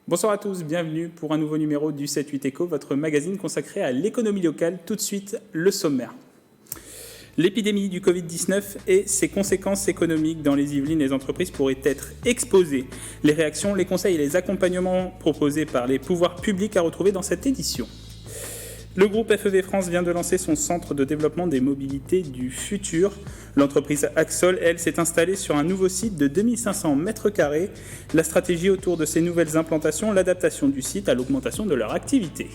Bonsoir à tous, bienvenue pour un nouveau numéro du 7-8 Éco, votre magazine consacré à l'économie locale. Tout de suite, le sommaire. L'épidémie du Covid-19 et ses conséquences économiques dans les Yvelines, les entreprises pourraient être exposées. Les réactions, les conseils et les accompagnements proposés par les pouvoirs publics à retrouver dans cette édition. Le groupe FEV France vient de lancer son centre de développement des mobilités du futur. L'entreprise Axol, elle, s'est installée sur un nouveau site de 2500 m². La stratégie autour de ces nouvelles implantations, l'adaptation du site à l'augmentation de leur activité.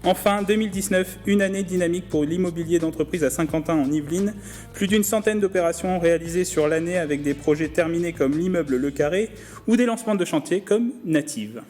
Enfin, 2019, une année dynamique pour l'immobilier d'entreprise à Saint-Quentin en Yvelines. Plus d'une centaine d'opérations réalisées sur l'année avec des projets terminés comme l'immeuble Le Carré ou des lancements de chantiers comme Native.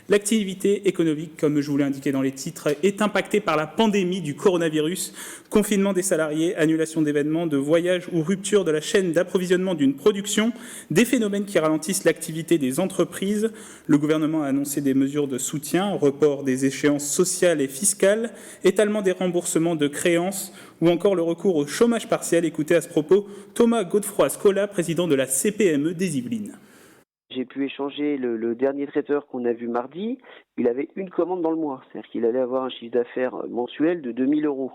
L'activité économique, comme je vous l'ai indiqué dans les titres, est impactée par la pandémie du coronavirus, confinement des salariés, annulation d'événements, de voyages ou rupture de la chaîne d'approvisionnement d'une production, des phénomènes qui ralentissent l'activité des entreprises. Le gouvernement a annoncé des mesures de soutien, report des échéances sociales et fiscales, étalement des remboursements de créances ou encore le recours au chômage partiel. Écoutez à ce propos Thomas Godefroy-Scola, président de la CPME des Yvelines. J'ai pu échanger le dernier traiteur qu'on a vu mardi. Il avait une commande dans le mois, c'est-à-dire qu'il allait avoir un chiffre d'affaires mensuel de 2000 €.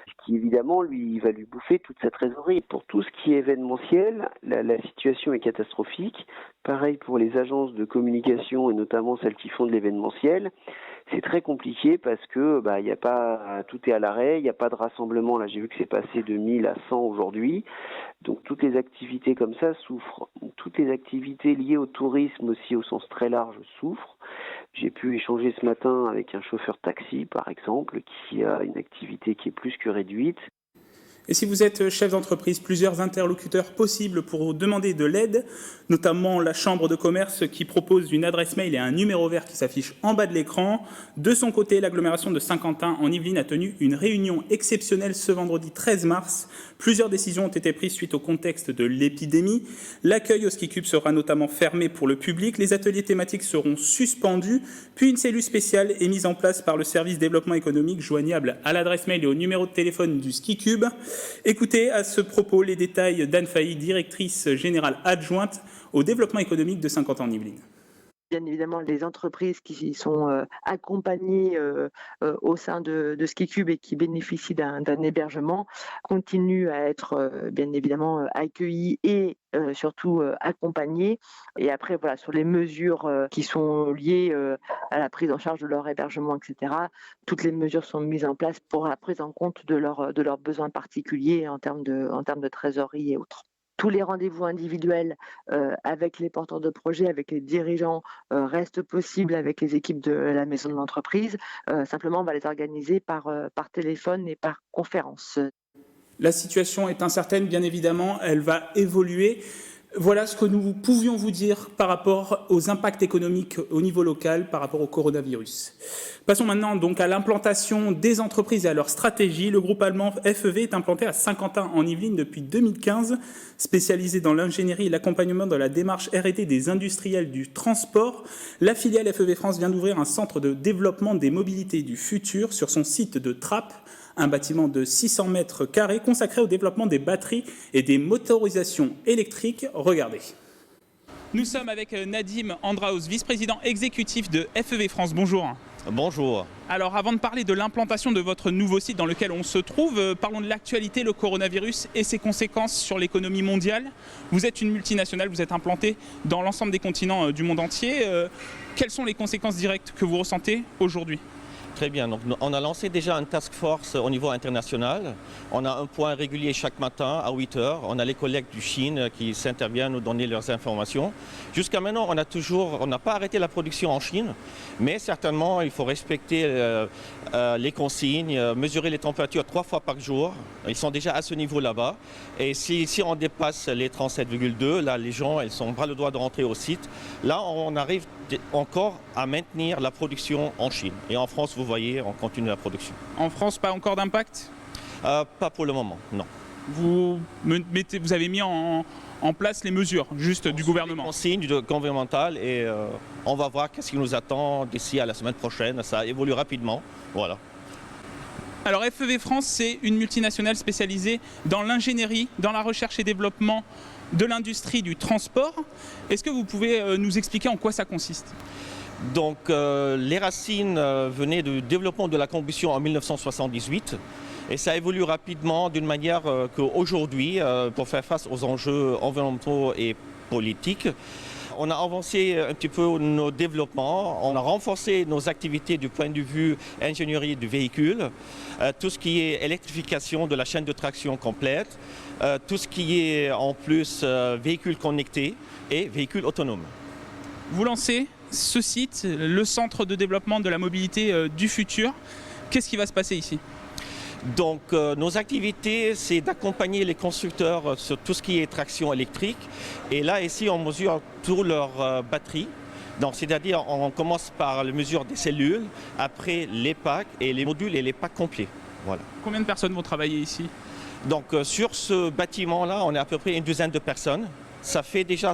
Ce qui évidemment va lui bouffer toute sa trésorerie. Pour tout ce qui est événementiel, la situation est catastrophique. Pareil pour les agences de communication et notamment celles qui font de l'événementiel. C'est très compliqué parce que y a pas, tout est à l'arrêt, il n'y a pas de rassemblement. Là, j'ai vu que c'est passé de 1000 à 100 aujourd'hui. Donc toutes les activités comme ça souffrent. Toutes les activités liées au tourisme aussi au sens très large souffrent. J'ai pu échanger ce matin avec un chauffeur taxi, par exemple, qui a une activité qui est plus que réduite. Et si vous êtes chef d'entreprise, plusieurs interlocuteurs possibles pour demander de l'aide, notamment la Chambre de commerce qui propose une adresse mail et un numéro vert qui s'affiche en bas de l'écran. De son côté, l'agglomération de Saint-Quentin en Yvelines a tenu une réunion exceptionnelle ce vendredi 13 mars. Plusieurs décisions ont été prises suite au contexte de l'épidémie. L'accueil au Ski Cube sera notamment fermé pour le public. Les ateliers thématiques seront suspendus. Puis une cellule spéciale est mise en place par le service développement économique joignable à l'adresse mail et au numéro de téléphone du Ski Cube. Écoutez à ce propos les détails d'Anne Fahy, directrice générale adjointe au développement économique de Saint-Quentin en Yvelines. Bien évidemment, les entreprises qui sont accompagnées au sein de Ski Cube et qui bénéficient d'un hébergement continuent à être bien évidemment accueillies et surtout accompagnées. Et après, voilà, sur les mesures qui sont liées à la prise en charge de leur hébergement, etc., toutes les mesures sont mises en place pour la prise en compte de leurs besoins particuliers en termes de trésorerie et autres. Tous les rendez-vous individuels avec les porteurs de projets, avec les dirigeants, restent possibles avec les équipes de la maison de l'entreprise. Simplement, on va les organiser par téléphone et par conférence. La situation est incertaine, bien évidemment, elle va évoluer. Voilà ce que nous pouvions vous dire par rapport aux impacts économiques au niveau local, par rapport au coronavirus. Passons maintenant donc à l'implantation des entreprises et à leur stratégie. Le groupe allemand FEV est implanté à Saint-Quentin en Yvelines depuis 2015, spécialisé dans l'ingénierie et l'accompagnement de la démarche R&D des industriels du transport. La filiale FEV France vient d'ouvrir un centre de développement des mobilités du futur sur son site de Trappes, un bâtiment de 600 m² consacré au développement des batteries et des motorisations électriques. Regardez. Nous sommes avec Nadim Andraous, vice-président exécutif de FEV France. Bonjour. Bonjour. Alors avant de parler de l'implantation de votre nouveau site dans lequel on se trouve, parlons de l'actualité, le coronavirus et ses conséquences sur l'économie mondiale. Vous êtes une multinationale, vous êtes implanté dans l'ensemble des continents du monde entier. Quelles sont les conséquences directes que vous ressentez aujourd'hui ? Très bien, donc on a lancé déjà une task force au niveau international. On a un point régulier chaque matin à 8 h. On a les collègues du Chine qui s'interviennent nous donner leurs informations. Jusqu'à maintenant, on n'a pas arrêté la production en Chine, mais certainement il faut respecter les consignes, mesurer les températures 3 fois par jour. Ils sont déjà à ce niveau là-bas. Et si on dépasse les 37,2, là les gens ils sont bras le doigt de rentrer au site. Là on arrive encore à maintenir la production en Chine. Et en France, vous voyez, on continue la production. En France, pas encore d'impact ? Pas pour le moment, non. Vous avez mis en place les mesures juste du gouvernement. Les consignes gouvernementales et on va voir qu'est-ce qui nous attend d'ici à la semaine prochaine. Ça évolue rapidement, voilà. Alors FEV France, c'est une multinationale spécialisée dans l'ingénierie, dans la recherche et développement de l'industrie du transport. Est-ce que vous pouvez nous expliquer en quoi ça consiste ? Donc les racines venaient du développement de la combustion en 1978 et ça évolue rapidement d'une manière qu'aujourd'hui, pour faire face aux enjeux environnementaux et politiques, on a avancé un petit peu nos développements, on a renforcé nos activités du point de vue ingénierie du véhicule, tout ce qui est électrification de la chaîne de traction complète, tout ce qui est en plus véhicules connectés et véhicules autonomes. Vous lancez ce site, le centre de développement de la mobilité du futur. Qu'est-ce qui va se passer ici ? Donc nos activités, c'est d'accompagner les constructeurs sur tout ce qui est traction électrique. Et là, ici, on mesure toutes leurs batteries. Donc, c'est-à-dire, on commence par la mesure des cellules, après les packs et les modules et les packs complets. Voilà. Combien de personnes vont travailler ici ? Donc, sur ce bâtiment-là, on est à peu près une douzaine de personnes. Ça fait déjà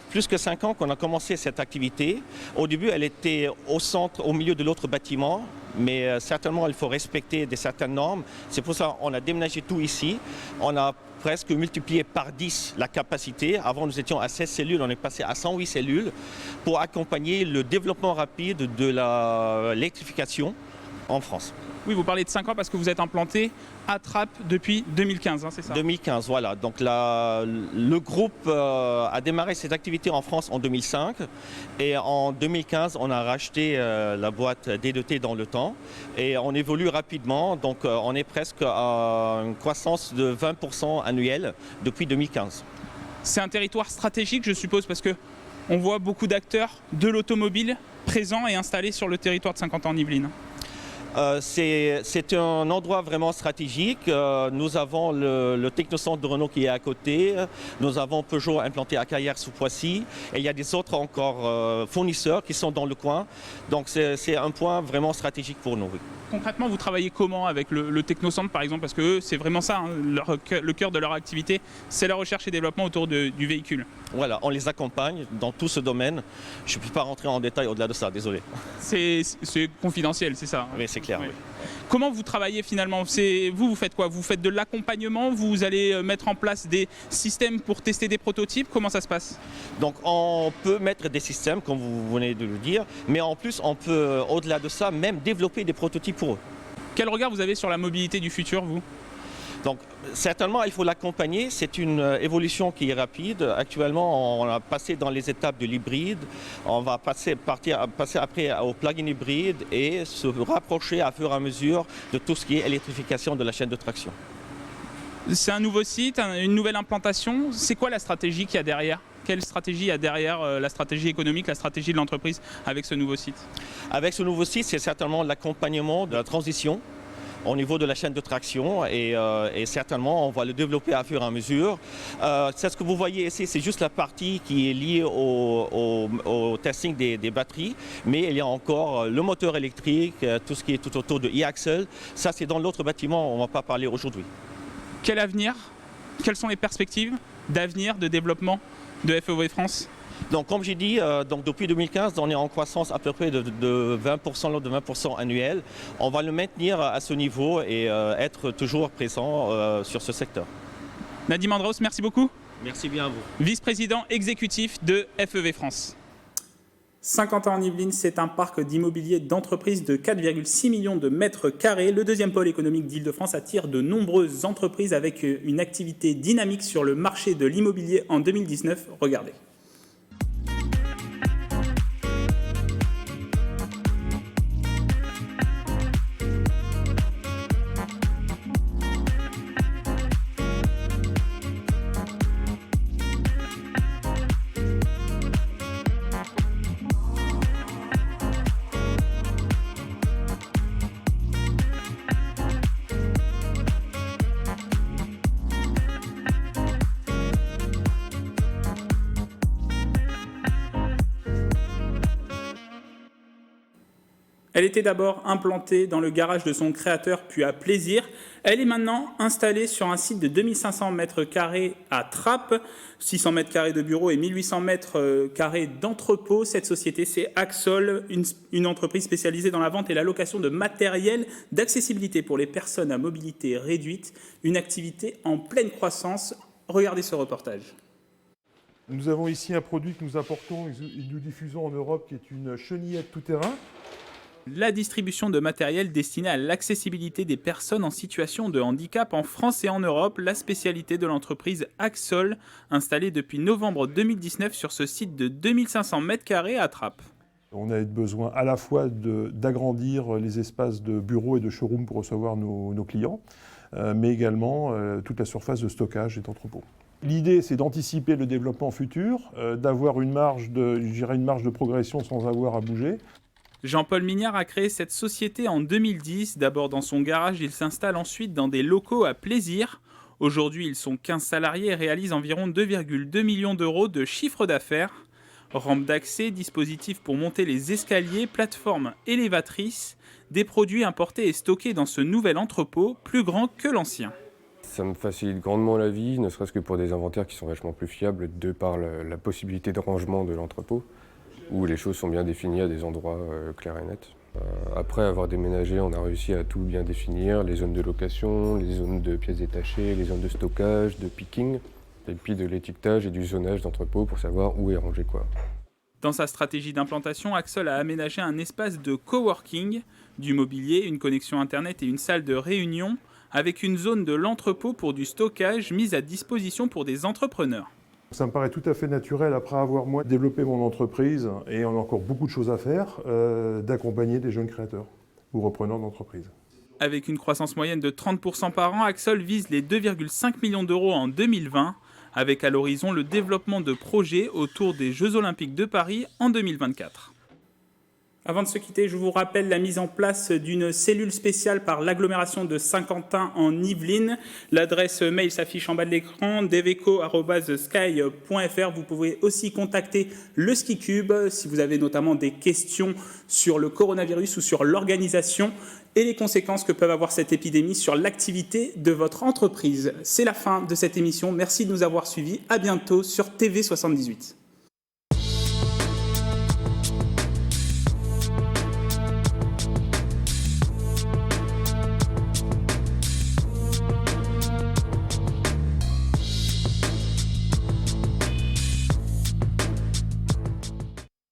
plus que 5 ans qu'on a commencé cette activité. Au début, elle était au centre, au milieu de l'autre bâtiment, mais certainement, il faut respecter certaines normes. C'est pour ça qu'on a déménagé tout ici. On a presque multiplié par 10 la capacité. Avant, nous étions à 16 cellules, on est passé à 108 cellules pour accompagner le développement rapide de l'électrification en France. Oui, vous parlez de 5 ans parce que vous êtes implanté à Trappes depuis 2015, c'est ça ? 2015, voilà. Donc le groupe a démarré ses activités en France en 2005 et en 2015, on a racheté la boîte D2T dans le temps et on évolue rapidement. Donc on est presque à une croissance de 20% annuelle depuis 2015. C'est un territoire stratégique, je suppose, parce qu'on voit beaucoup d'acteurs de l'automobile présents et installés sur le territoire de Saint-Quentin-en-Yvelines. C'est un endroit vraiment stratégique. Nous avons le technocentre de Renault qui est à côté. Nous avons Peugeot implanté à Cayères sous Poissy. Et il y a des autres encore fournisseurs qui sont dans le coin. Donc c'est un point vraiment stratégique pour nous. Oui. Concrètement, vous travaillez comment avec le technocentre par exemple ? Parce que c'est vraiment ça, le cœur de leur activité, c'est la recherche et développement autour du véhicule. Voilà, on les accompagne dans tout ce domaine. Je ne peux pas rentrer en détail au-delà de ça, désolé. C'est confidentiel, c'est ça ? Oui, c'est clair. Oui. Oui. Comment vous travaillez finalement ? Vous faites quoi ? Vous faites de l'accompagnement ? Vous allez mettre en place des systèmes pour tester des prototypes ? Comment ça se passe ? Donc on peut mettre des systèmes, comme vous venez de le dire, mais en plus on peut, au-delà de ça, même développer des prototypes pour eux. Quel regard vous avez sur la mobilité du futur, vous ? Donc certainement il faut l'accompagner, c'est une évolution qui est rapide. Actuellement on a passé dans les étapes de l'hybride, on va passer après au plug-in hybride et se rapprocher à fur et à mesure de tout ce qui est électrification de la chaîne de traction. C'est un nouveau site, une nouvelle implantation. C'est quoi la stratégie qu'il y a derrière ? Quelle stratégie il y a derrière la stratégie économique, la stratégie de l'entreprise avec ce nouveau site ? Avec ce nouveau site, c'est certainement l'accompagnement de la transition au niveau de la chaîne de traction et certainement on va le développer à fur et à mesure. C'est ce que vous voyez ici, c'est juste la partie qui est liée au testing des batteries, mais il y a encore le moteur électrique, tout ce qui est tout autour de e-axle. Ça c'est dans l'autre bâtiment, on ne va pas parler aujourd'hui. Quel avenir ? Quelles sont les perspectives d'avenir, de développement de FEV France ? Donc, comme j'ai dit, depuis 2015, on est en croissance à peu près de 20% annuel. On va le maintenir à ce niveau et être toujours présent sur ce secteur. Nadim Andros, merci beaucoup. Merci bien à vous. Vice-président exécutif de FEV France. Saint-Quentin-en-Yvelines, c'est un parc d'immobilier d'entreprises de 4,6 millions de mètres carrés. Le deuxième pôle économique d'Île-de-France attire de nombreuses entreprises avec une activité dynamique sur le marché de l'immobilier en 2019. Regardez. Elle était d'abord implantée dans le garage de son créateur, puis à Plaisir. Elle est maintenant installée sur un site de 2500 m² à Trappes, 600 m² de bureaux et 1800 m² d'entrepôt. Cette société, c'est Axol, une entreprise spécialisée dans la vente et la location de matériel d'accessibilité pour les personnes à mobilité réduite, une activité en pleine croissance. Regardez ce reportage. Nous avons ici un produit que nous importons et nous diffusons en Europe, qui est une chenillette tout-terrain. La distribution de matériel destiné à l'accessibilité des personnes en situation de handicap en France et en Europe, la spécialité de l'entreprise Axol, installée depuis novembre 2019 sur ce site de 2500 m² à Trappes. On a besoin à la fois d'agrandir les espaces de bureaux et de showroom pour recevoir nos clients, mais également toute la surface de stockage et d'entrepôt. L'idée, c'est d'anticiper le développement futur, d'avoir une marge de progression sans avoir à bouger. Jean-Paul Mignard a créé cette société en 2010. D'abord dans son garage, il s'installe ensuite dans des locaux à Plaisir. Aujourd'hui, ils sont 15 salariés et réalisent environ 2,2 millions d'euros de chiffre d'affaires. Rampe d'accès, dispositifs pour monter les escaliers, plateforme élévatrice, des produits importés et stockés dans ce nouvel entrepôt, plus grand que l'ancien. Ça me facilite grandement la vie, ne serait-ce que pour des inventaires qui sont vachement plus fiables de par la possibilité de rangement de l'entrepôt, où les choses sont bien définies à des endroits clairs et nets. Après avoir déménagé, on a réussi à tout bien définir, les zones de location, les zones de pièces détachées, les zones de stockage, de picking, et puis de l'étiquetage et du zonage d'entrepôt pour savoir où est rangé quoi. Dans sa stratégie d'implantation, Axol a aménagé un espace de coworking, du mobilier, une connexion internet et une salle de réunion, avec une zone de l'entrepôt pour du stockage mise à disposition pour des entrepreneurs. Ça me paraît tout à fait naturel, après avoir moi développé mon entreprise, et on a encore beaucoup de choses à faire, d'accompagner des jeunes créateurs ou repreneurs d'entreprise. Avec une croissance moyenne de 30% par an, Axol vise les 2,5 millions d'euros en 2020, avec à l'horizon le développement de projets autour des Jeux Olympiques de Paris en 2024. Avant de se quitter, je vous rappelle la mise en place d'une cellule spéciale par l'agglomération de Saint-Quentin en Yvelines. L'adresse mail s'affiche en bas de l'écran, deveco@sky.fr. Vous pouvez aussi contacter le SkiCube si vous avez notamment des questions sur le coronavirus ou sur l'organisation et les conséquences que peuvent avoir cette épidémie sur l'activité de votre entreprise. C'est la fin de cette émission. Merci de nous avoir suivis. À bientôt sur TV78.